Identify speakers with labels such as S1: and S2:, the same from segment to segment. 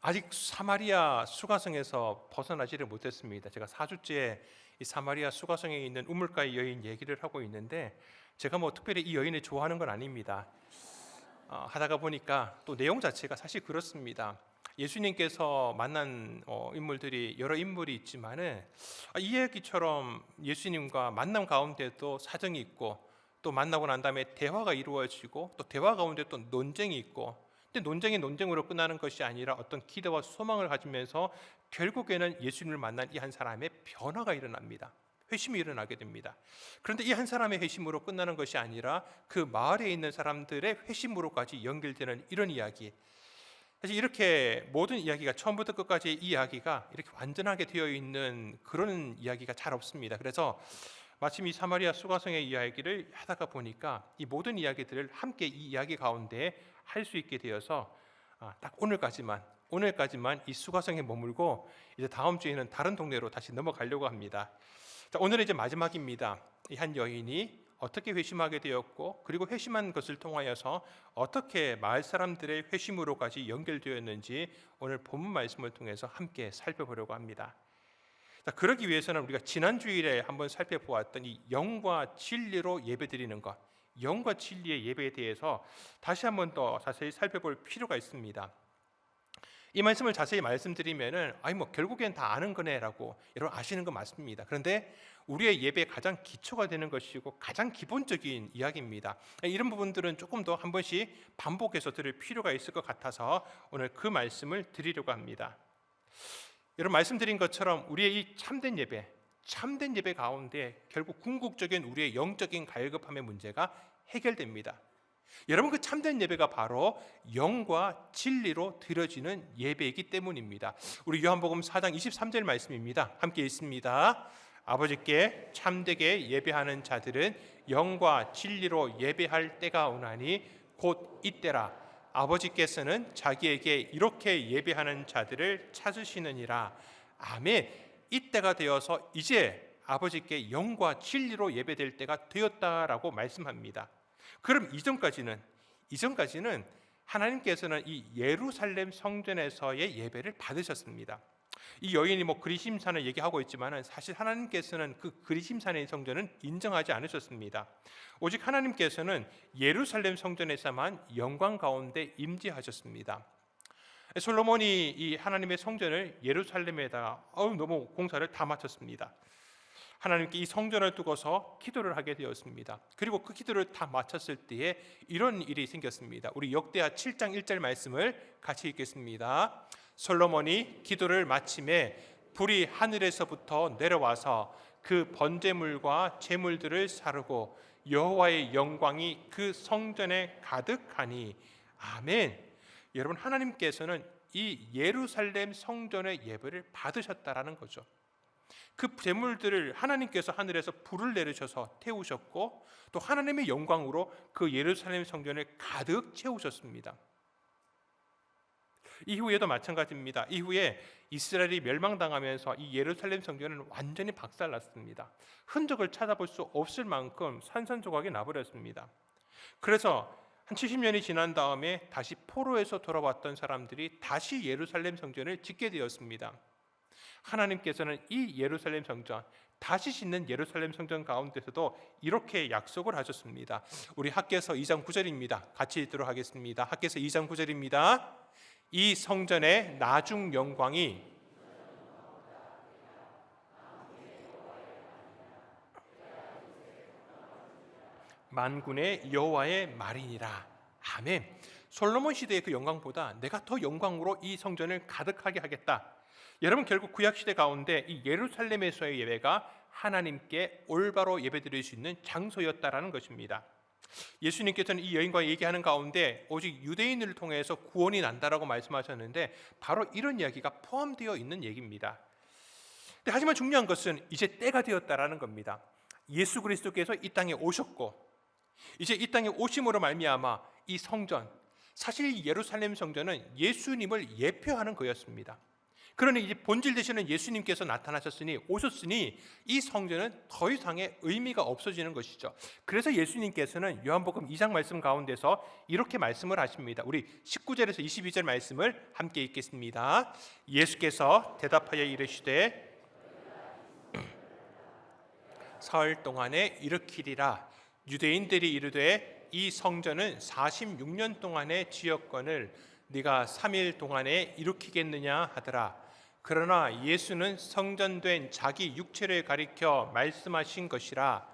S1: 아직 사마리아 수가성에서 벗어나지를 못했습니다. 제가 4주째 이 사마리아 수가성에 있는 우물가의 여인 얘기를 하고 있는데, 제가 뭐 특별히 이 여인을 좋아하는 건 아닙니다. 하다가 보니까 또 내용 자체가 사실 그렇습니다. 예수님께서 만난 인물들이 여러 인물이 있지만은, 이 얘기처럼 예수님과 만남 가운데도 사정이 있고, 또 만나고 난 다음에 대화가 이루어지고, 또 대화 가운데 또 논쟁이 있고, 근데 논쟁이 논쟁으로 끝나는 것이 아니라 어떤 기대와 소망을 가지면서 결국에는 예수님을 만난 이 한 사람의 변화가 일어납니다. 회심이 일어나게 됩니다. 그런데 이 한 사람의 회심으로 끝나는 것이 아니라 그 마을에 있는 사람들의 회심으로까지 연결되는 이런 이야기. 사실 이렇게 모든 이야기가 처음부터 끝까지 이 이야기가 이렇게 완전하게 되어 있는 그런 이야기가 잘 없습니다. 그래서 마침 이 사마리아 수가성의 이야기를 하다가 보니까 이 모든 이야기들을 함께 이 이야기 가운데 할 수 있게 되어서 딱 오늘까지만 이 수가성에 머물고 이제 다음 주에는 다른 동네로 다시 넘어가려고 합니다. 자, 오늘은 이제 마지막입니다. 이 한 여인이 어떻게 회심하게 되었고, 그리고 회심한 것을 통하여서 어떻게 마을 사람들의 회심으로까지 연결되었는지 오늘 본문 말씀을 통해서 함께 살펴보려고 합니다. 자, 그러기 위해서는 우리가 지난 주일에 한번 살펴보았던 이 영과 진리로 예배드리는 것, 영과 진리의 예배에 대해서 다시 한번 더 자세히 살펴볼 필요가 있습니다. 이 말씀을 자세히 말씀드리면은 결국엔 다 아는 거네라고 여러분 아시는 거 맞습니다. 그런데 우리의 예배의 가장 기초가 되는 것이고 가장 기본적인 이야기입니다. 이런 부분들은 조금 더 한 번씩 반복해서 들을 필요가 있을 것 같아서 오늘 그 말씀을 드리려고 합니다. 여러분 말씀드린 것처럼 우리의 이 참된 예배 가운데 결국 궁극적인 우리의 영적인 갈급함의 문제가 해결됩니다. 여러분 그 참된 예배가 바로 영과 진리로 드려지는 예배이기 때문입니다. 우리 요한복음 4장 23절 말씀입니다. 함께 읽습니다. 아버지께 참되게 예배하는 자들은 영과 진리로 예배할 때가 오나니 곧 이때라. 아버지께서는 자기에게 이렇게 예배하는 자들을 찾으시느니라. 아멘. 이때가 되어서 이제 아버지께 영과 진리로 예배될 때가 되었다라고 말씀합니다. 그럼 이전까지는 하나님께서는 이 예루살렘 성전에서의 예배를 받으셨습니다. 이 여인이 그리심산을 얘기하고 있지만은 사실 하나님께서는 그 그리심산의 성전은 인정하지 않으셨습니다. 오직 하나님께서는 예루살렘 성전에서만 영광 가운데 임재하셨습니다. 솔로몬이 이 하나님의 성전을 예루살렘에다가 너무 공사를 다 마쳤습니다. 하나님께 이 성전을 두고서 기도를 하게 되었습니다. 그리고 그 기도를 다 마쳤을 때에 이런 일이 생겼습니다. 우리 역대하 7장 1절 말씀을 같이 읽겠습니다. 솔로몬이 기도를 마침에 불이 하늘에서부터 내려와서 그 번제물과 제물들을 사르고 여호와의 영광이 그 성전에 가득하니 아멘. 여러분 하나님께서는 이 예루살렘 성전의 예배를 받으셨다라는 거죠. 그 제물들을 하나님께서 하늘에서 불을 내리셔서 태우셨고 또 하나님의 영광으로 그 예루살렘 성전을 가득 채우셨습니다. 이후에도 마찬가지입니다. 이후에 이스라엘이 멸망당하면서 이 예루살렘 성전은 완전히 박살났습니다. 흔적을 찾아볼 수 없을 만큼 산산조각이 나버렸습니다. 그래서 한 70년이 지난 다음에 다시 포로에서 돌아왔던 사람들이 다시 예루살렘 성전을 짓게 되었습니다. 하나님께서는 이 예루살렘 성전, 다시 짓는 예루살렘 성전 가운데서도 이렇게 약속을 하셨습니다. 우리 학개서 2장 9절입니다. 같이 읽도록 하겠습니다. 학개서 2장 9절입니다. 이 성전의 나중 영광이 만군의 여호와의 말이니라. 아멘. 솔로몬 시대의 그 영광보다 내가 더 영광으로 이 성전을 가득하게 하겠다. 여러분 결국 구약 시대 가운데 이 예루살렘에서의 예배가 하나님께 올바로 예배드릴 수 있는 장소였다라는 것입니다. 예수님께서는 이 여인과 얘기하는 가운데 오직 유대인을 통해서 구원이 난다라고 말씀하셨는데 바로 이런 이야기가 포함되어 있는 얘기입니다. 하지만 중요한 것은 이제 때가 되었다라는 겁니다. 예수 그리스도께서 이 땅에 오셨고 이제 이 땅에 오심으로 말미암아 이 성전, 사실 예루살렘 성전은 예수님을 예표하는 거였습니다. 그러니 이제 본질 되시는 예수님께서 나타나셨으니, 오셨으니 이 성전은 더 이상의 의미가 없어지는 것이죠. 그래서 예수님께서는 요한복음 2장 말씀 가운데서 이렇게 말씀을 하십니다. 우리 19절에서 22절 말씀을 함께 읽겠습니다. 예수께서 대답하여 이르시되 사흘 동안에 일으키리라. 유대인들이 이르되 이 성전은 46년 동안의 지었건을 네가 3일 동안에 일으키겠느냐 하더라. 그러나 예수는 성전된 자기 육체를 가리켜 말씀하신 것이라.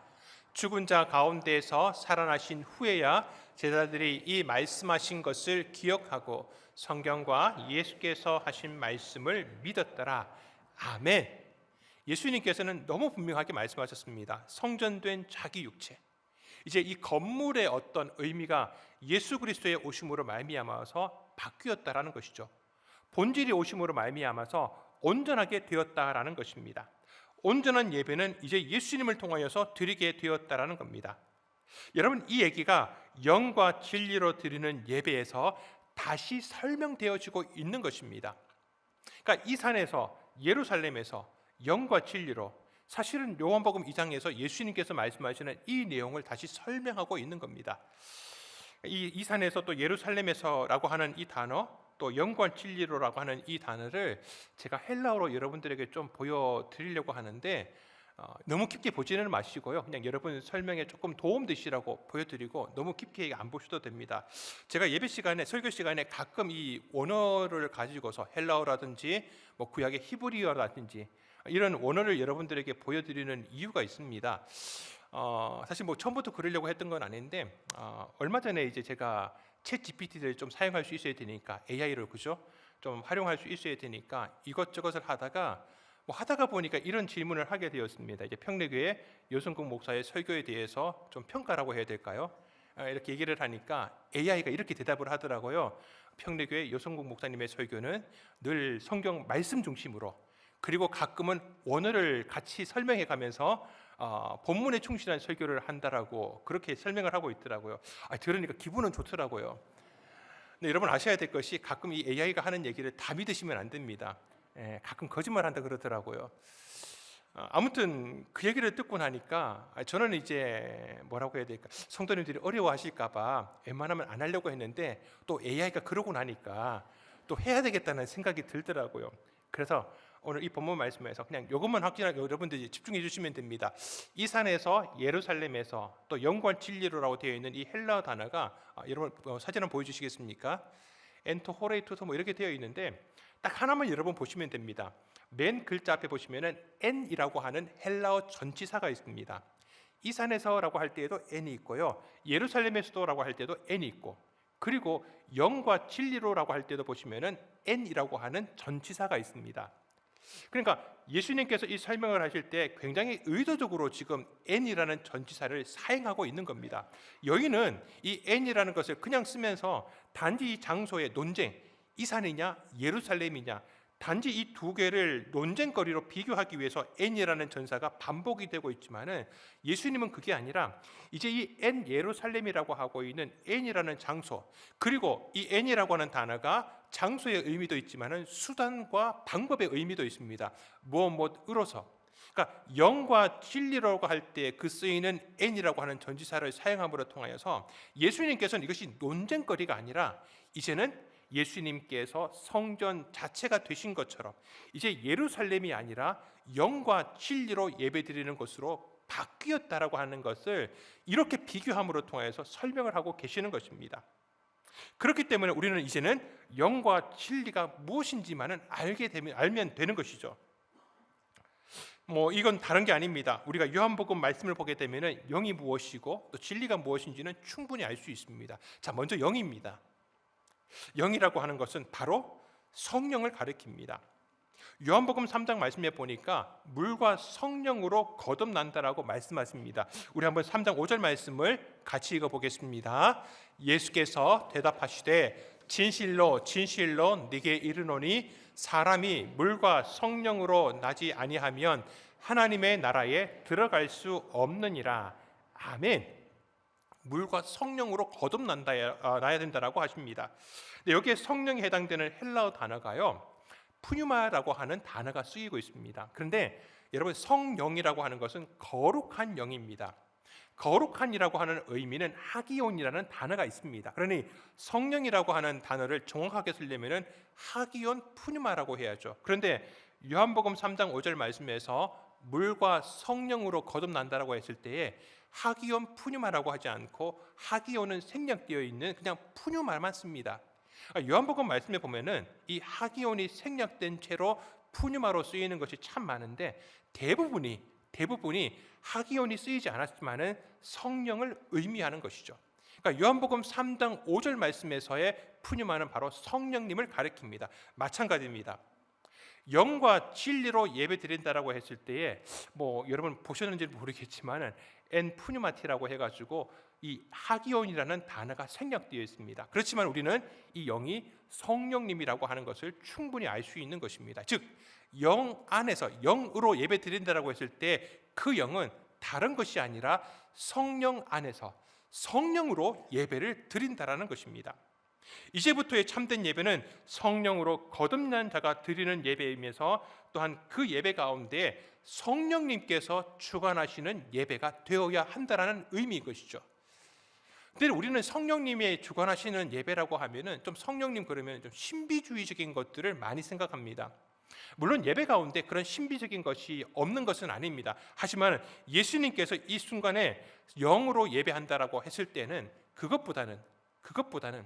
S1: 죽은 자 가운데에서 살아나신 후에야 제자들이 이 말씀하신 것을 기억하고 성경과 예수께서 하신 말씀을 믿었더라. 아멘. 예수님께서는 너무 분명하게 말씀하셨습니다. 성전된 자기 육체. 이제 이 건물의 어떤 의미가 예수 그리스도의 오심으로 말미암아서 바뀌었다라는 것이죠. 본질이 오심으로 말미암아서 온전하게 되었다라는 것입니다. 온전한 예배는 이제 예수님을 통하여서 드리게 되었다라는 겁니다. 여러분, 이 얘기가 영과 진리로 드리는 예배에서 다시 설명되어지고 있는 것입니다. 그러니까 이 산에서, 예루살렘에서 영과 진리로, 사실은 요한복음 2장에서 예수님께서 말씀하시는 이 내용을 다시 설명하고 있는 겁니다. 이 산에서 또 예루살렘에서라고 하는 이 단어, 또 영과 진리로라고 하는 이 단어를 제가 헬라어로 여러분들에게 좀 보여드리려고 하는데 너무 깊게 보지는 마시고요. 그냥 여러분 설명에 조금 도움 되시라고 보여드리고 너무 깊게 안 보셔도 됩니다. 제가 예배 시간에, 설교 시간에 가끔 이 원어를 가지고서 헬라어라든지 뭐 구약의 히브리어라든지 이런 원어를 여러분들에게 보여드리는 이유가 있습니다. 사실 뭐 처음부터 그러려고 했던 건 아닌데 얼마 전에 이제 제가 챗 GPT를 좀 사용할 수 있어야 되니까, AI를 그죠? 좀 활용할 수 있어야 되니까 이것저것을 하다가 보니까 이런 질문을 하게 되었습니다. 이제 평내교회 요성국 목사의 설교에 대해서 좀 평가라고 해야 될까요? 이렇게 얘기를 하니까 AI가 이렇게 대답을 하더라고요. 평내교회 요성국 목사님의 설교는 늘 성경 말씀 중심으로, 그리고 가끔은 원어를 같이 설명해 가면서 본문에 충실한 설교를 한다라고 그렇게 설명을 하고 있더라고요. 들으니까 기분은 좋더라고요. 근데 여러분 아셔야 될 것이, 가끔 이 AI가 하는 얘기를 다 믿으시면 안 됩니다. 가끔 거짓말한다 그러더라고요. 아무튼 그 얘기를 듣고 나니까 저는 이제 뭐라고 해야 될까, 성도님들이 어려워하실까봐 웬만하면 안 하려고 했는데 또 AI가 그러고 나니까 또 해야 되겠다는 생각이 들더라고요. 그래서 오늘 이 본문 말씀에서 그냥 이것만 확실하게 여러분들이 집중해 주시면 됩니다. 이 산에서, 예루살렘에서, 또 영과 진리로라고 되어 있는 이 헬라어 단어가 여러분 사진 한번 보여주시겠습니까? 엔토 호레이토서 뭐 이렇게 되어 있는데 딱 하나만 여러분 보시면 됩니다. 맨 글자 앞에 보시면은 N이라고 하는 헬라어 전치사가 있습니다. 이 산에서라고 할 때에도 N이 있고요, 예루살렘에서도라고 할 때도 N이 있고, 그리고 영과 진리로라고 할 때도 보시면은 N이라고 하는 전치사가 있습니다. 그러니까 예수님께서 이 설명을 하실 때 굉장히 의도적으로 지금 N이라는 전치사를 사용하고 있는 겁니다. 여기는 이 N이라는 것을 그냥 쓰면서 단지 이 장소의 논쟁, 이 산이냐 예루살렘이냐, 단지 이 두 개를 논쟁거리로 비교하기 위해서 N이라는 전사가 반복이 되고 있지만은, 예수님은 그게 아니라 이제 이 N 예루살렘이라고 하고 있는 N이라는 장소, 그리고 이 N이라고 하는 단어가 장소의 의미도 있지만은 수단과 방법의 의미도 있습니다. 무엇으로서, 그러니까 영과 진리라고 할 때 그 쓰이는 N이라고 하는 전치사를 사용함으로 통하여서 예수님께서는 이것이 논쟁거리가 아니라 이제는 예수님께서 성전 자체가 되신 것처럼 이제 예루살렘이 아니라 영과 진리로 예배드리는 것으로 바뀌었다라고 하는 것을 이렇게 비교함으로 통해서 설명을 하고 계시는 것입니다. 그렇기 때문에 우리는 이제는 영과 진리가 무엇인지만은 알면 되는 것이죠. 이건 다른 게 아닙니다. 우리가 요한복음 말씀을 보게 되면은 영이 무엇이고 또 진리가 무엇인지는 충분히 알 수 있습니다. 자, 먼저 영입니다. 영이라고 하는 것은 바로 성령을 가리킵니다. 요한복음 3장 말씀에 보니까 물과 성령으로 거듭난다라고 말씀하십니다. 우리 한번 3장 5절 말씀을 같이 읽어보겠습니다. 예수께서 대답하시되 진실로 진실로 네게 이르노니 사람이 물과 성령으로 나지 아니하면 하나님의 나라에 들어갈 수 없느니라. 아멘. 물과 성령으로 거듭나야 된다라고 하십니다. 여기에 성령에 해당되는 헬라어 단어가요, 푸뉴마라고 하는 단어가 쓰이고 있습니다. 그런데 여러분, 성령이라고 하는 것은 거룩한 영입니다. 거룩한이라고 하는 의미는 하기온이라는 단어가 있습니다. 그러니 성령이라고 하는 단어를 정확하게 쓰려면은 하기온 푸뉴마라고 해야죠. 그런데 요한복음 3장 5절 말씀에서 물과 성령으로 거듭난다라고 했을 때에 하기온 푸뉴마라고 하지 않고 하기온은 생략되어 있는 그냥 푸뉴마만 씁니다. 요한복음 말씀에 보면은 이 하기온이 생략된 채로 푸뉴마로 쓰이는 것이 참 많은데 대부분이 하기온이 쓰이지 않았지만은 성령을 의미하는 것이죠. 그러니까 요한복음 3장 5절 말씀에서의 푸뉴마는 바로 성령님을 가리킵니다. 마찬가지입니다. 영과 진리로 예배드린다라고 했을 때에 여러분 보셨는지 모르겠지만은 푸뉴마티라고 해가지고 이 하기온이라는 단어가 생략되어 있습니다. 그렇지만 우리는 이 영이 성령님이라고 하는 것을 충분히 알 수 있는 것입니다. 즉, 영 안에서 영으로 예배드린다라고 했을 때 그 영은 다른 것이 아니라 성령 안에서 성령으로 예배를 드린다라는 것입니다. 이제부터의 참된 예배는 성령으로 거듭난 자가 드리는 예배이면서 또한 그 예배 가운데 성령님께서 주관하시는 예배가 되어야 한다라는 의미인 것이죠. 근데 우리는 성령님의 주관하시는 예배라고 하면은 좀 성령님 그러면 좀 신비주의적인 것들을 많이 생각합니다. 물론 예배 가운데 그런 신비적인 것이 없는 것은 아닙니다. 하지만 예수님께서 이 순간에 영으로 예배한다라고 했을 때는 그것보다는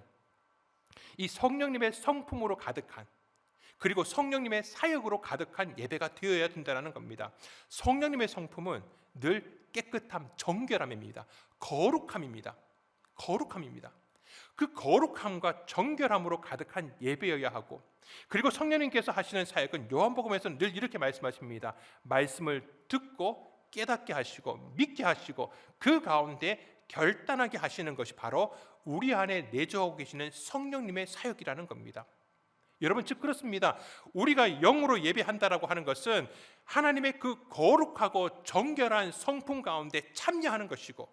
S1: 이 성령님의 성품으로 가득한, 그리고 성령님의 사역으로 가득한 예배가 되어야 된다는 겁니다. 성령님의 성품은 늘 깨끗함, 정결함입니다. 거룩함입니다. 그 거룩함과 정결함으로 가득한 예배여야 하고, 그리고 성령님께서 하시는 사역은 요한복음에서는 늘 이렇게 말씀하십니다. 말씀을 듣고 깨닫게 하시고 믿게 하시고 그 가운데 결단하게 하시는 것이 바로 우리 안에 내주하고 계시는 성령님의 사역이라는 겁니다. 여러분, 즉 그렇습니다. 우리가 영으로 예배한다라고 하는 것은 하나님의 그 거룩하고 정결한 성품 가운데 참여하는 것이고,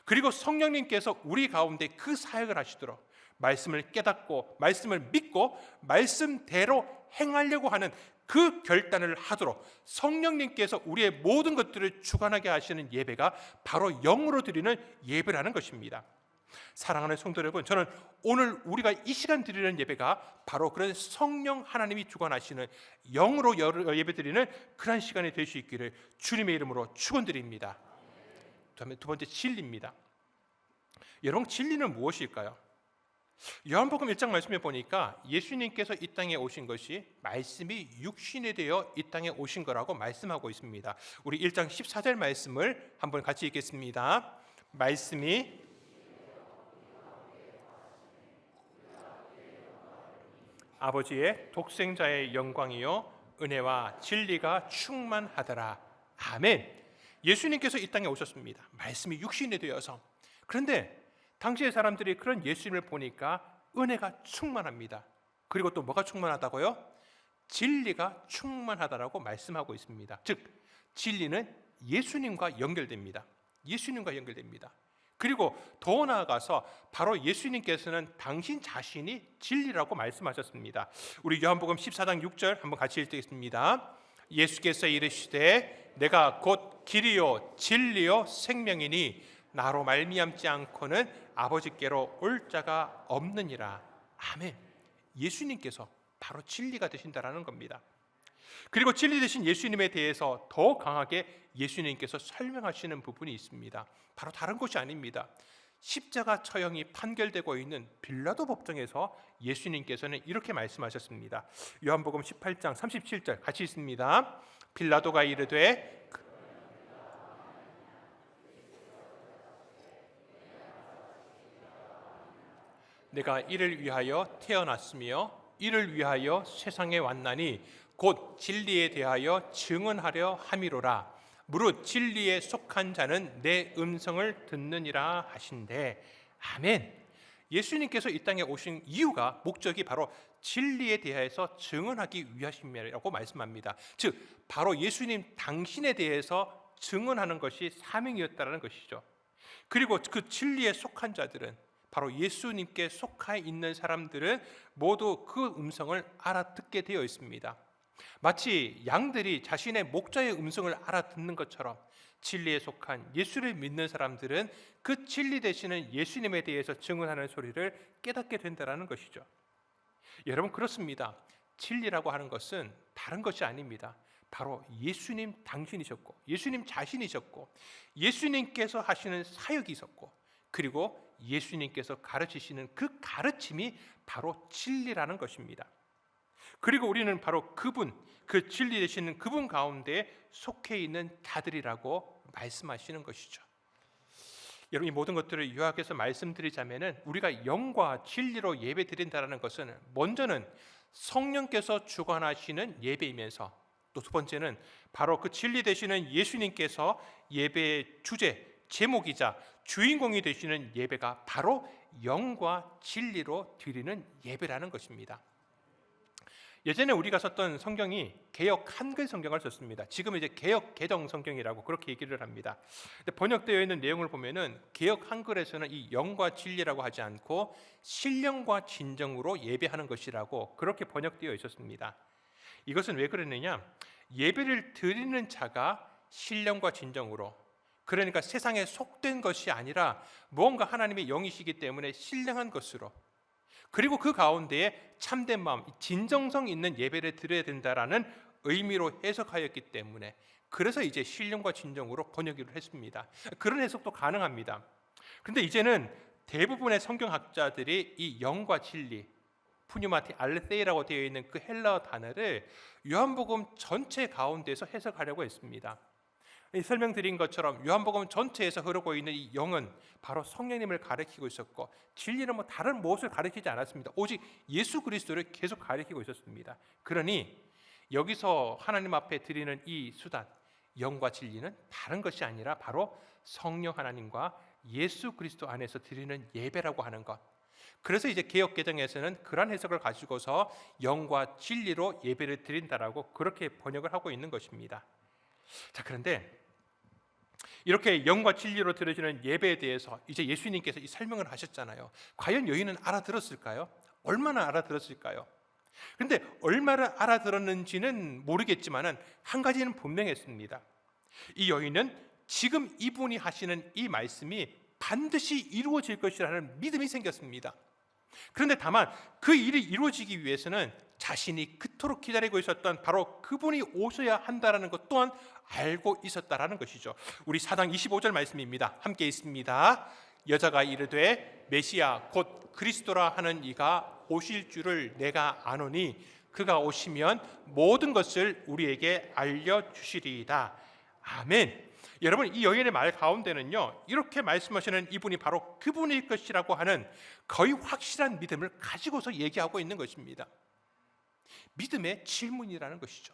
S1: 그리고 성령님께서 우리 가운데 그 사역을 하시도록 말씀을 깨닫고 말씀을 믿고 말씀대로 행하려고 하는 그 결단을 하도록 성령님께서 우리의 모든 것들을 주관하게 하시는 예배가 바로 영으로 드리는 예배라는 것입니다. 사랑하는 성도 여러분, 저는 오늘 우리가 이 시간 드리는 예배가 바로 그런 성령 하나님이 주관하시는 영으로 예배드리는 그런 시간이 될 수 있기를 주님의 이름으로 축원드립니다. 다음에 두 번째, 진리입니다. 여러분, 진리는 무엇일까요? 요한복음 1장 말씀에 보니까 예수님께서 이 땅에 오신 것이 말씀이 육신이 되어 이 땅에 오신 거라고 말씀하고 있습니다. 우리 1장 14절 말씀을 한번 같이 읽겠습니다. 말씀이 아버지의 독생자의 영광이요 은혜와 진리가 충만하더라. 아멘. 예수님께서 이 땅에 오셨습니다. 말씀이 육신이 되어서. 그런데 당시의 사람들이 그런 예수님을 보니까 은혜가 충만합니다. 그리고 또 뭐가 충만하다고요? 진리가 충만하다라고 말씀하고 있습니다. 즉, 진리는 예수님과 연결됩니다. 그리고 더 나아가서 바로 예수님께서는 당신 자신이 진리라고 말씀하셨습니다. 우리 요한복음 14장 6절 한번 같이 읽겠습니다. 예수께서 이르시되 내가 곧 길이요 진리요 생명이니 나로 말미암지 않고는 아버지께로 올 자가 없느니라. 아멘. 예수님께서 바로 진리가 되신다라는 겁니다. 그리고 진리 되신 예수님에 대해서 더 강하게 예수님께서 설명하시는 부분이 있습니다. 바로 다른 것이 아닙니다. 십자가 처형이 판결되고 있는 빌라도 법정에서 예수님께서는 이렇게 말씀하셨습니다. 요한복음 18장 37절 같이 읽습니다. 빌라도가 이르되 내가 이를 위하여 태어났으며 이를 위하여 세상에 왔나니 곧 진리에 대하여 증언하려 함이로라. 무릇 진리에 속한 자는 내 음성을 듣느니라 하신대. 아멘. 예수님께서 이 땅에 오신 이유가, 목적이 바로 진리에 대해서 증언하기 위하심이라고 말씀합니다. 즉 바로 예수님 당신에 대해서 증언하는 것이 사명이었다는 것이죠. 그리고 그 진리에 속한 자들은, 바로 예수님께 속해 있는 사람들은 모두 그 음성을 알아듣게 되어 있습니다. 마치 양들이 자신의 목자의 음성을 알아듣는 것처럼 진리에 속한 예수를 믿는 사람들은 그 진리 되시는 예수님에 대해서 증언하는 소리를 깨닫게 된다는 것이죠. 여러분, 그렇습니다. 진리라고 하는 것은 다른 것이 아닙니다. 바로 예수님 당신이셨고, 예수님 자신이셨고, 예수님께서 하시는 사역이 있었고, 그리고 예수님께서 가르치시는 그 가르침이 바로 진리라는 것입니다. 그리고 우리는 바로 그분, 그 진리 되시는 그분 가운데 속해 있는 자들이라고 말씀하시는 것이죠. 여러분, 이 모든 것들을 요약해서 말씀드리자면은 우리가 영과 진리로 예배드린다는 것은 먼저는 성령께서 주관하시는 예배이면서, 또 두 번째는 바로 그 진리 되시는 예수님께서 예배의 주제, 제목이자 주인공이 되시는 예배가 바로 영과 진리로 드리는 예배라는 것입니다. 예전에 우리가 썼던 성경이 개역 한글 성경을 썼습니다. 지금은 이제 개역 개정 성경이라고 그렇게 얘기를 합니다. 근데 번역되어 있는 내용을 보면은 개역 한글에서는 이 영과 진리라고 하지 않고 신령과 진정으로 예배하는 것이라고 그렇게 번역되어 있었습니다. 이것은 왜 그러느냐? 예배를 드리는 자가 신령과 진정으로, 그러니까 세상에 속된 것이 아니라 무언가 하나님의 영이시기 때문에 신령한 것으로, 그리고 그 가운데에 참된 마음, 진정성 있는 예배를 드려야 된다라는 의미로 해석하였기 때문에, 그래서 이제 신령과 진정으로 번역을 했습니다. 그런 해석도 가능합니다. 그런데 이제는 대부분의 성경학자들이 이 영과 진리, 푸뉴마티 알레세이라고 되어 있는 그 헬라어 단어를 요한복음 전체 가운데서 해석하려고 했습니다. 설명드린 것처럼 요한복음 전체에서 흐르고 있는 이 영은 바로 성령님을 가리키고 있었고, 진리는 다른 무엇을 가리키지 않았습니다. 오직 예수 그리스도를 계속 가리키고 있었습니다. 그러니 여기서 하나님 앞에 드리는 이 수단, 영과 진리는 다른 것이 아니라 바로 성령 하나님과 예수 그리스도 안에서 드리는 예배라고 하는 것. 그래서 이제 개역 개정에서는 그런 해석을 가지고서 영과 진리로 예배를 드린다라고 그렇게 번역을 하고 있는 것입니다. 자, 그런데 이렇게 영과 진리로 드려지는 예배에 대해서 이제 예수님께서 이 설명을 하셨잖아요. 과연 여인은 알아들었을까요? 얼마나 알아들었을까요? 그런데 얼마나 알아들었는지는 모르겠지만은 한 가지는 분명했습니다. 이 여인은 지금 이분이 하시는 이 말씀이 반드시 이루어질 것이라는 믿음이 생겼습니다. 그런데 다만 그 일이 이루어지기 위해서는 자신이 그토록 기다리고 있었던 바로 그분이 오셔야 한다라는 것 또한 알고 있었다라는 것이죠. 우리 사장 25절 말씀입니다. 함께 있습니다. 여자가 이르되 메시아 곧 그리스도라 하는 이가 오실 줄을 내가 아노니 그가 오시면 모든 것을 우리에게 알려주시리이다. 아멘. 여러분, 이 여인의 말 가운데는요, 이렇게 말씀하시는 이분이 바로 그분일 것이라고 하는 거의 확실한 믿음을 가지고서 얘기하고 있는 것입니다. 믿음의 질문이라는 것이죠.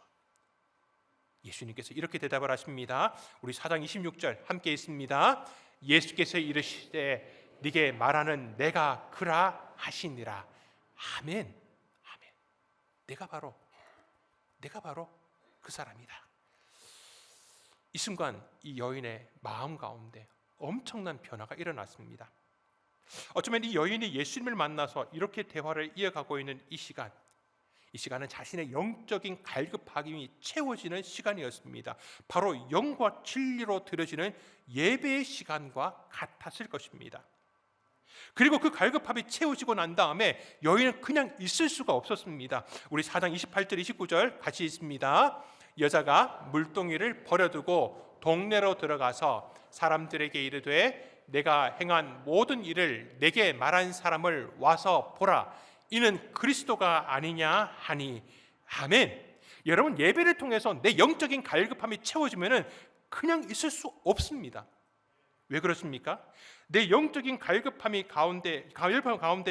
S1: 예수님께서 이렇게 대답을 하십니다. 우리 사장 26절 함께 있습니다. 예수께서 이르시되 네게 말하는 내가 그라 하시니라. 아멘. 아멘. 내가 바로 그 사람이다. 이 순간 이 여인의 마음 가운데 엄청난 변화가 일어났습니다. 어쩌면 이 여인이 예수님을 만나서 이렇게 대화를 이어가고 있는 이 시간은 자신의 영적인 갈급함이 채워지는 시간이었습니다. 바로 영과 진리로 드려지는 예배의 시간과 같았을 것입니다. 그리고 그 갈급함이 채워지고 난 다음에 여인은 그냥 있을 수가 없었습니다. 우리 4장 28절 29절 같이 있습니다. 여자가 물동이를 버려두고 동네로 들어가서 사람들에게 이르되 내가 행한 모든 일을 내게 말한 사람을 와서 보라. 이는 그리스도가 아니냐 하니. 아멘. 여러분, 예배를 통해서 내 영적인 갈급함이 채워지면은 그냥 있을 수 없습니다. 왜 그렇습니까? 내 영적인 갈급함이 가운데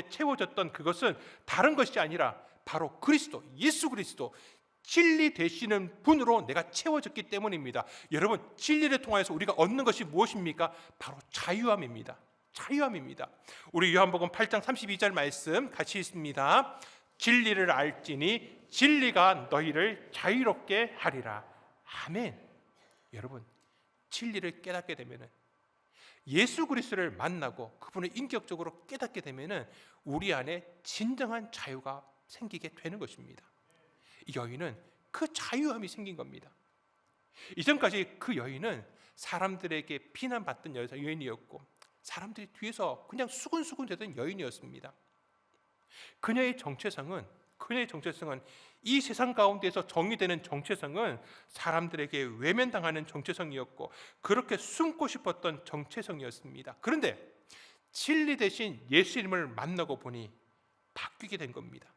S1: 채워졌던 그것은 다른 것이 아니라 바로 그리스도, 예수 그리스도, 진리 되시는 분으로 내가 채워졌기 때문입니다. 여러분, 진리를 통해서 우리가 얻는 것이 무엇입니까? 바로 자유함입니다. 자유함입니다. 우리 요한복음 8장 32절 말씀 같이 있습니다. 진리를 알지니 진리가 너희를 자유롭게 하리라. 아멘. 여러분, 진리를 깨닫게 되면은, 예수 그리스도를 만나고 그분을 인격적으로 깨닫게 되면은 우리 안에 진정한 자유가 생기게 되는 것입니다. 이 여인은 그 자유함이 생긴 겁니다. 이전까지 그 여인은 사람들에게 비난받던 여인이었고 사람들이 뒤에서 그냥 수군수군 되던 여인이었습니다. 그녀의 정체성은 이 세상 가운데서 정의되는 정체성은 사람들에게 외면당하는 정체성이었고 그렇게 숨고 싶었던 정체성이었습니다. 그런데 진리 대신 예수님을 만나고 보니 바뀌게 된 겁니다.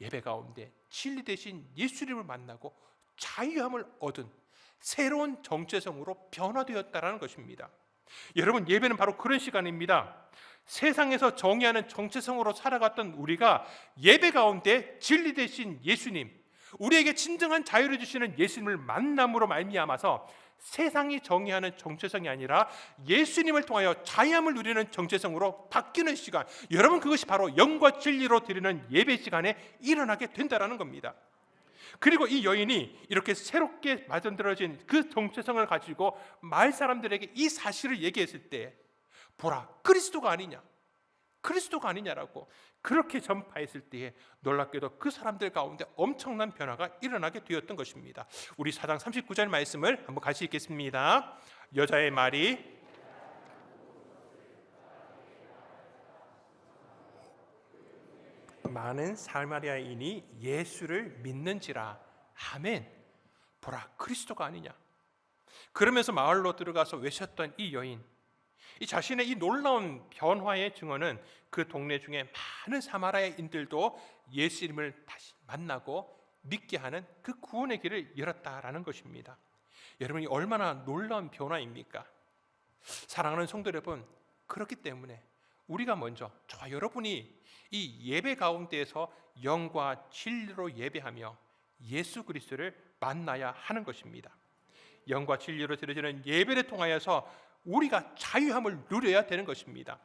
S1: 예배 가운데 진리 대신 예수님을 만나고 자유함을 얻은 새로운 정체성으로 변화되었다라는 것입니다. 여러분, 예배는 바로 그런 시간입니다. 세상에서 정의하는 정체성으로 살아갔던 우리가 예배 가운데 진리 되신 예수님, 우리에게 진정한 자유를 주시는 예수님을 만남으로 말미암아서 세상이 정의하는 정체성이 아니라 예수님을 통하여 자유함을 누리는 정체성으로 바뀌는 시간, 여러분, 그것이 바로 영과 진리로 드리는 예배 시간에 일어나게 된다는 겁니다. 그리고 이 여인이 이렇게 새롭게 만들어진 그 정체성을 가지고 마을 사람들에게 이 사실을 얘기했을 때, 보라, 그리스도가 아니냐라고 그렇게 전파했을 때에 놀랍게도 그 사람들 가운데 엄청난 변화가 일어나게 되었던 것입니다. 우리 4장 39절 말씀을 한번 같이 읽겠습니다. 여자의 말이 많은 사마리아인이 예수를 믿는지라. 아멘. 보라, 그리스도가 아니냐. 그러면서 마을로 들어가서 외쳤던 이 여인, 이 자신의 이 놀라운 변화의 증언은 그 동네 중에 많은 사마리아인들도 예수님을 다시 만나고 믿게 하는 그 구원의 길을 열었다라는 것입니다. 여러분이 얼마나 놀라운 변화입니까? 사랑하는 성도 여러분, 그렇기 때문에 우리가 먼저, 저와 여러분이 이 예배 가운데에서 영과 진리로 예배하며 예수 그리스도를 만나야 하는 것입니다. 영과 진리로 드려지는 예배를 통하여서 우리가 자유함을 누려야 되는 것입니다.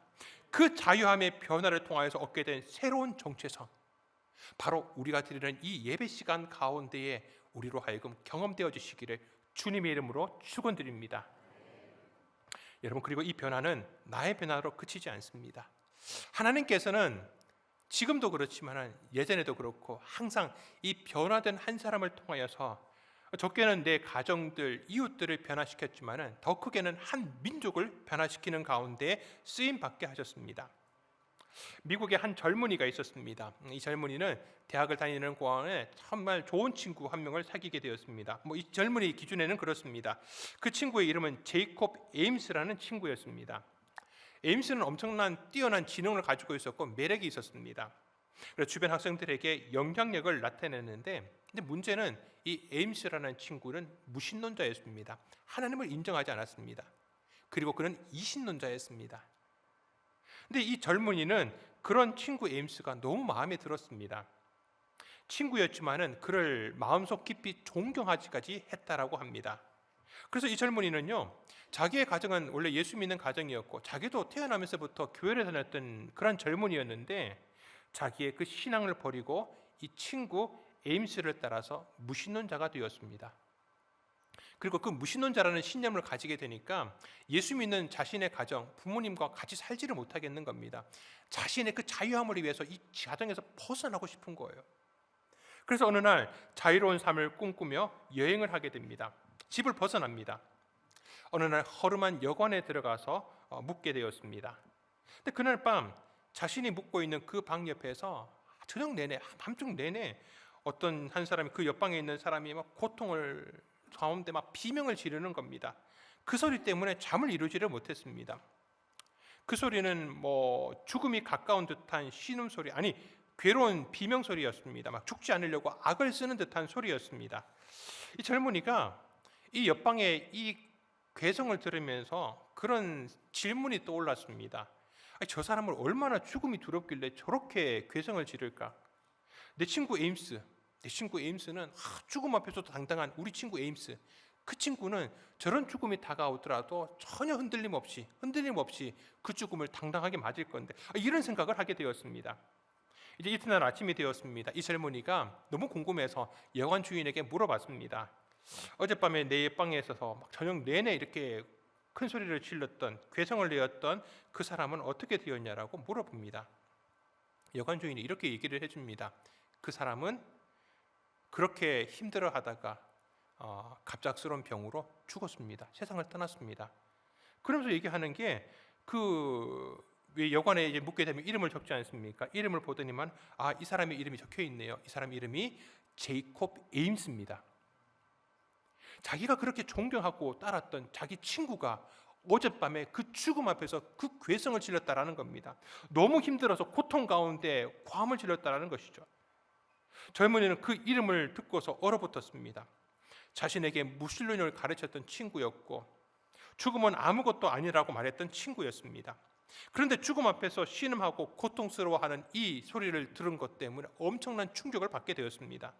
S1: 그 자유함의 변화를 통하여서 얻게 된 새로운 정체성, 바로 우리가 드리는 이 예배 시간 가운데에 우리로 하여금 경험되어 주시기를 주님의 이름으로 축원드립니다. 여러분, 그리고 이 변화는 나의 변화로 그치지 않습니다. 하나님께서는 지금도 그렇지만 예전에도 그렇고 항상 이 변화된 한 사람을 통하여서 적게는 내 가정들, 이웃들을 변화시켰지만 더 크게는 한 민족을 변화시키는 가운데 쓰임 받게 하셨습니다. 미국에 한 젊은이가 있었습니다. 이 젊은이는 대학을 다니는 고안에 정말 좋은 친구 한 명을 사귀게 되었습니다. 이 젊은이 기준에는 그렇습니다. 그 친구의 이름은 제이콥 에임스라는 친구였습니다. 에임스는 엄청난 뛰어난 지능을 가지고 있었고 매력이 있었습니다. 그래서 주변 학생들에게 영향력을 나타내는데, 근데 문제는 이 에임스라는 친구는 무신론자였습니다. 하나님을 인정하지 않았습니다. 그리고 그는 이신론자였습니다. 근데 이 젊은이는 그런 친구 에임스가 너무 마음에 들었습니다. 친구였지만은 그를 마음속 깊이 존경하기까지 했다라고 합니다. 그래서 이 젊은이는요, 자기의 가정은 원래 예수 믿는 가정이었고 자기도 태어나면서부터 교회를 다녔던 그런 젊은이였는데 자기의 그 신앙을 버리고 이 친구 에임스를 따라서 무신론자가 되었습니다. 그리고 그 무신론자라는 신념을 가지게 되니까 예수 믿는 자신의 가정, 부모님과 같이 살지를 못하겠는 겁니다. 자신의 그 자유함을 위해서 이 가정에서 벗어나고 싶은 거예요. 그래서 어느 날 자유로운 삶을 꿈꾸며 여행을 하게 됩니다. 집을 벗어납니다. 어느 날 허름한 여관에 들어가서 묵게 되었습니다. 근데 그날 밤 자신이 묵고 있는 그 방 옆에서 저녁 내내, 밤중 내내 어떤 한 사람이, 그 옆방에 있는 사람이 막 고통을 가운데 막 비명을 지르는 겁니다. 그 소리 때문에 잠을 이루지를 못했습니다. 그 소리는 죽음이 가까운 듯한 신음소리, 아니 괴로운 비명소리였습니다. 막 죽지 않으려고 악을 쓰는 듯한 소리였습니다. 이 젊은이가 이 옆방의 이 괴성을 들으면서 그런 질문이 떠올랐습니다. 아니, 저 사람을 얼마나 죽음이 두렵길래 저렇게 괴성을 지를까? 내 친구 에임스는 죽음 앞에서도 당당한 우리 친구 에임스, 그 친구는 저런 죽음이 다가오더라도 전혀 흔들림 없이 그 죽음을 당당하게 맞을 건데, 이런 생각을 하게 되었습니다. 이제 이튿날 아침이 되었습니다. 이 젊은이가 너무 궁금해서 여관 주인에게 물어봤습니다. 어젯밤에 내 방에 있어서 저녁 내내 이렇게 큰 소리를 질렀던, 괴성을 내었던 그 사람은 어떻게 되었냐라고 물어봅니다. 여관 주인이 이렇게 얘기를 해줍니다. 그 사람은 그렇게 힘들어하다가 갑작스러운 병으로 죽었습니다. 세상을 떠났습니다. 그러면서 얘기하는 게 왜 여관에 이제 묻게 되면 이름을 적지 않습니까? 이름을 보더니만 이 사람의 이름이 적혀 있네요. 이 사람 이름이 제이콥 에임스입니다. 자기가 그렇게 존경하고 따랐던 자기 친구가 어젯밤에 그 죽음 앞에서 그 괴성을 질렀다라는 겁니다. 너무 힘들어서 고통 가운데 고함을 질렀다라는 것이죠. 젊은이는 그 이름을 듣고서 얼어붙었습니다. 자신에게 무신론을 가르쳤던 친구였고 죽음은 아무것도 아니라고 말했던 친구였습니다. 그런데 죽음 앞에서 신음하고 고통스러워하는 이 소리를 들은 것 때문에 엄청난 충격을 받게 되었습니다.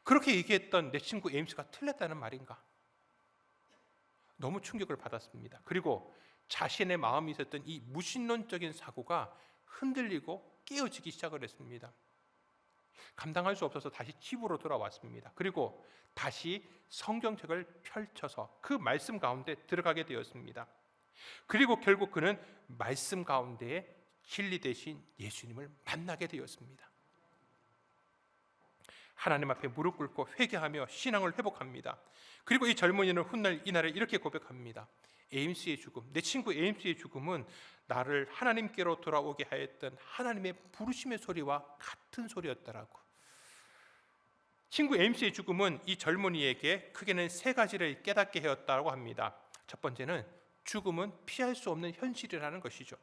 S1: 그렇게 얘기했던 내 친구 에임스가 틀렸다는 말인가? 너무 충격을 받았습니다. 그리고 자신의 마음에 있었던 이 무신론적인 사고가 흔들리고 깨어지기 시작을 했습니다. 감당할 수 없어서 다시 집으로 돌아왔습니다. 그리고 다시 성경책을 펼쳐서 그 말씀 가운데 들어가게 되었습니다. 그리고 결국 그는 말씀 가운데에 진리 되신 예수님을 만나게 되었습니다. 하나님 앞에 무릎 꿇고 회개하며 신앙을 회복합니다. 그리고 이 젊은이는 훗날 이날에 이렇게 고백합니다. 에임스의 죽음, 내 친구 에임스의 죽음은 나를 하나님께로 돌아오게 하였던 하나님의 부르심의 소리와 같은 소리였더라고. 친구 에임스의 죽음은 이 젊은이에게 크게는 세 가지를 깨닫게 하였다고 합니다. 첫 번째는 죽음은 피할 수 없는 현실이라는 것이죠.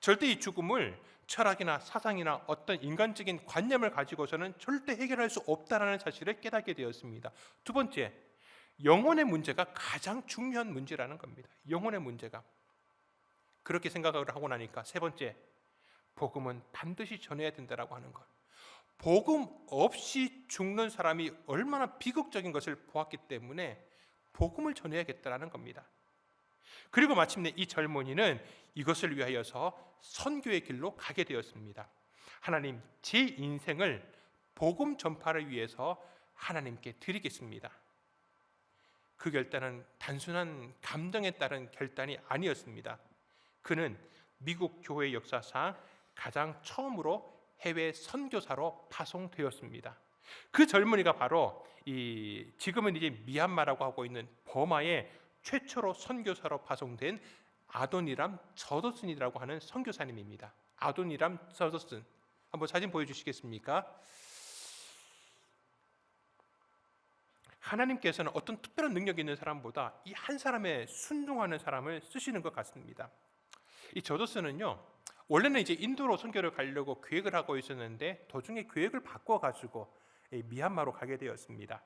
S1: 절대 이 죽음을 철학이나 사상이나 어떤 인간적인 관념을 가지고서는 절대 해결할 수 없다라는 사실을 깨닫게 되었습니다. 두 번째, 영혼의 문제가 가장 중요한 문제라는 겁니다. 영혼의 문제가. 그렇게 생각을 하고 나니까 세 번째, 복음은 반드시 전해야 된다라고 하는 것. 복음 없이 죽는 사람이 얼마나 비극적인 것을 보았기 때문에 복음을 전해야겠다라는 겁니다. 그리고 마침내 이 젊은이는 이것을 위하여서 선교의 길로 가게 되었습니다. 하나님, 제 인생을 복음 전파를 위해서 하나님께 드리겠습니다. 그 결단은 단순한 감정에 따른 결단이 아니었습니다. 그는 미국 교회 역사상 가장 처음으로 해외 선교사로 파송되었습니다. 그 젊은이가 바로 지금은 이제 미얀마라고 하고 있는 버마의 최초로 선교사로 파송된 아도니람 저더슨이라고 하는 선교사님입니다. 아도니람 저더슨, 한번 사진 보여주시겠습니까? 하나님께서는 어떤 특별한 능력이 있는 사람보다 이 한 사람의 순종하는 사람을 쓰시는 것 같습니다. 이 저더슨은요, 원래는 이제 인도로 선교를 가려고 계획을 하고 있었는데 도중에 계획을 바꿔가지고 미얀마로 가게 되었습니다.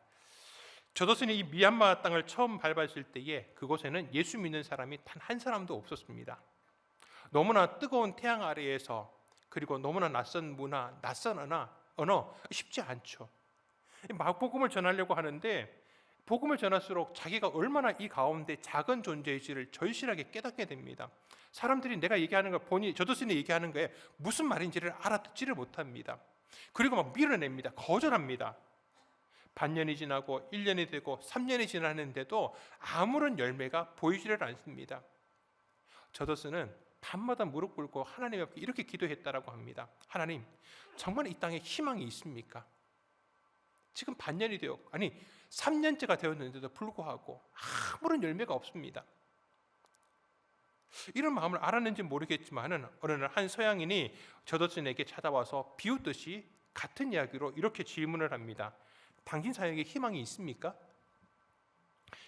S1: 저더슨이 이 미얀마 땅을 처음 밟았을 때에 그곳에는 예수 믿는 사람이 단 한 사람도 없었습니다. 너무나 뜨거운 태양 아래에서, 그리고 너무나 낯선 문화, 낯선 언어 쉽지 않죠. 복음을 전하려고 하는데 복음을 전할수록 자기가 얼마나 이 가운데 작은 존재인지를 절실하게 깨닫게 됩니다. 사람들이 내가 얘기하는 걸 보니 저더슨이 얘기하는 거에 무슨 말인지를 알아듣지를 못합니다. 그리고 막 밀어냅니다. 거절합니다. 반년이 지나고 1년이 되고 3년이 지났는데도 아무런 열매가 보이지를 않습니다. 저더슨은 밤마다 무릎 꿇고 하나님 앞에 이렇게 기도했다라고 합니다. 하나님, 정말 이 땅에 희망이 있습니까? 지금 반년이 되었고, 3년째가 되었는데도 불구하고 아무런 열매가 없습니다. 이런 마음을 알았는지 모르겠지만은 어느 날 한 서양인이 저더슨에게 찾아와서 비웃듯이 같은 이야기로 이렇게 질문을 합니다. 당신 사역에 희망이 있습니까?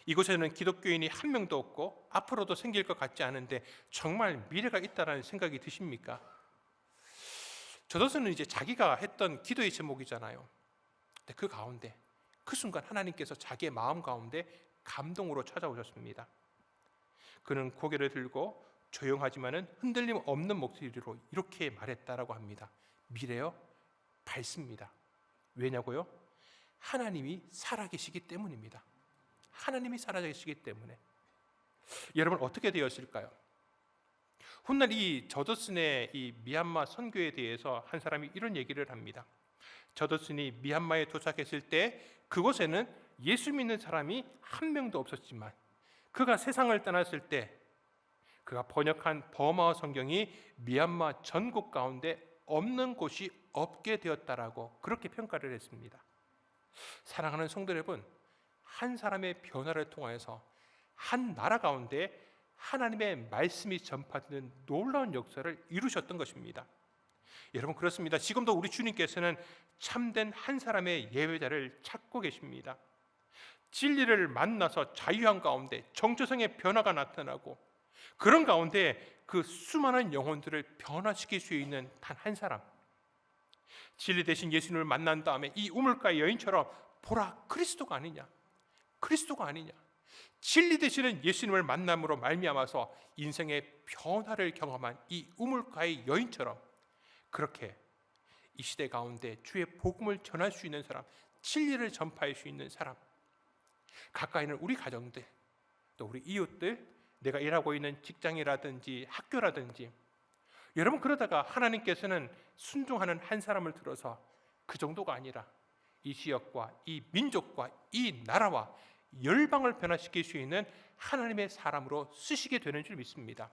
S1: 이곳에는 기독교인이 한 명도 없고 앞으로도 생길 것 같지 않은데 정말 미래가 있다는 생각이 드십니까? 저더슨은 이제 자기가 했던 기도의 제목이잖아요. 근데 그 가운데 그 순간 하나님께서 자기의 마음 가운데 감동으로 찾아오셨습니다. 그는 고개를 들고 조용하지만은 흔들림 없는 목소리로 이렇게 말했다라고 합니다. 미래요? 밝습니다. 왜냐고요? 하나님이 살아계시기 때문입니다. 하나님이 살아계시기 때문에. 여러분 어떻게 되었을까요? 훗날 이 저더슨의 이 미얀마 선교에 대해서 한 사람이 이런 얘기를 합니다. 저더슨이 미얀마에 도착했을 때 그곳에는 예수 믿는 사람이 한 명도 없었지만 그가 세상을 떠났을 때 그가 번역한 버마어 성경이 미얀마 전국 가운데 없는 곳이 없게 되었다라고 그렇게 평가를 했습니다. 사랑하는 성도 여러분, 한 사람의 변화를 통하여서 한 나라 가운데 하나님의 말씀이 전파되는 놀라운 역사를 이루셨던 것입니다. 여러분, 그렇습니다. 지금도 우리 주님께서는 참된 한 사람의 예배자를 찾고 계십니다. 진리를 만나서 자유한 가운데 정체성의 변화가 나타나고, 그런 가운데 그 수많은 영혼들을 변화시킬 수 있는 단 한 사람, 진리 대신 예수님을 만난 다음에 이 우물가의 여인처럼 보라, 그리스도가 아니냐, 그리스도가 아니냐, 진리 되시는 예수님을 만남으로 말미암아서 인생의 변화를 경험한 이 우물가의 여인처럼 그렇게 이 시대 가운데 주의 복음을 전할 수 있는 사람, 진리를 전파할 수 있는 사람, 가까이 있는 우리 가정들, 또 우리 이웃들, 내가 일하고 있는 직장이라든지 학교라든지, 여러분, 그러다가 하나님께서는 순종하는 한 사람을 들어서 그 정도가 아니라 이 지역과 이 민족과 이 나라와 열방을 변화시킬 수 있는 하나님의 사람으로 쓰시게 되는 줄 믿습니다.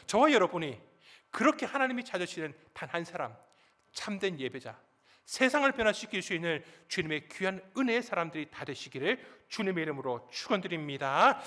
S1: 저와 여러분이 그렇게 하나님이 찾으시는 단 한 사람, 참된 예배자, 세상을 변화시킬 수 있는 주님의 귀한 은혜의 사람들이 다 되시기를 주님의 이름으로 축원드립니다.